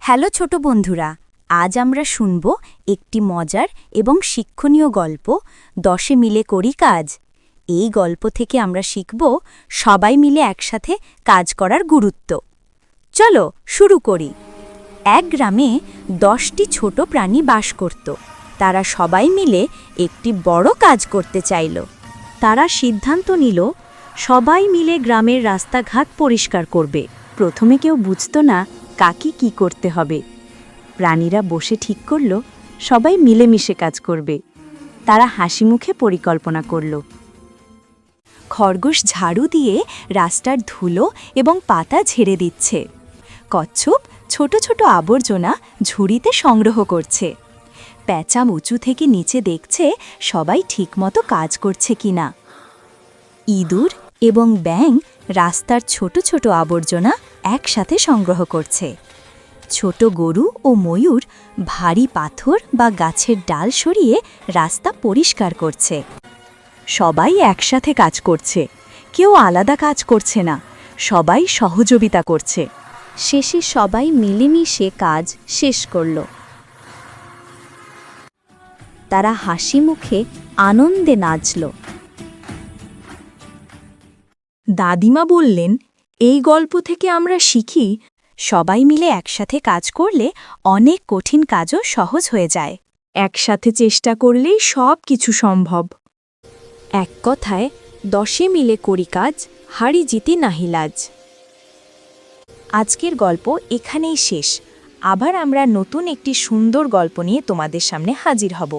Hello ছোট বন্ধুরা, আজ আমরা শুনব একটি মজার এবং শিক্ষণীয় গল্প 10 মিলে করি কাজ। এই গল্প থেকে আমরা শিখব সবাই মিলে একসাথে কাজ করার গুরুত্ব। চলো শুরু করি। এক গ্রামে 10টি ছোট প্রাণী বাস করত। তারা সবাই মিলে একটি বড় কাজ করতে চাইল। তারা সিদ্ধান্ত নিল সবাই মিলে গ্রামের রাস্তাঘাট পরিষ্কার করবে। প্রথমে কেউ বুঝত না কাকে কি করতে হবে। প্রাণীরা বসে ঠিক করল সবাই মিলেমিশে কাজ করবে। তারা হাসি মুখে পরিকল্পনা করল। খরগোশ ঝাড়ু দিয়ে রাস্তার ধুলো এবং পাতা ঝেড়ে দিচ্ছে। কচ্ছপ ছোট ছোট আবর্জনা ঝুড়িতে সংগ্রহ করছে। প্যাঁচা উঁচু থেকে নিচে দেখছে সবাই ঠিকমতো কাজ করছে কিনা। ইঁদুর এবং ব্যাঙ রাস্তার ছোট ছোট আবর্জনা একসাথে সংগ্রহ করছে। ছোট গরু ও ময়ূর ভারী পাথর বা গাছের ডাল সরিয়ে রাস্তা পরিষ্কার করছে। সবাই একসাথে কাজ করছে, কেউ আলাদা কাজ করছে না, সবাই সহযোগিতা করছে। শেষে সবাই মিলেমিশে কাজ শেষ করল। তারা হাসি মুখে আনন্দে নাচল। দাদিমা বললেন, এই গল্প থেকে আমরা শিখি সবাই মিলে একসাথে কাজ করলে অনেক কঠিন কাজও সহজ হয়ে যায়। একসাথে চেষ্টা করলেই সব কিছু সম্ভব। এক কথায় 10 মিলে করি কাজ, হারি জিতি নাহি লাজ। আজকের গল্প এখানেই শেষ। আবার আমরা নতুন একটি সুন্দর গল্প নিয়ে তোমাদের সামনে হাজির হব।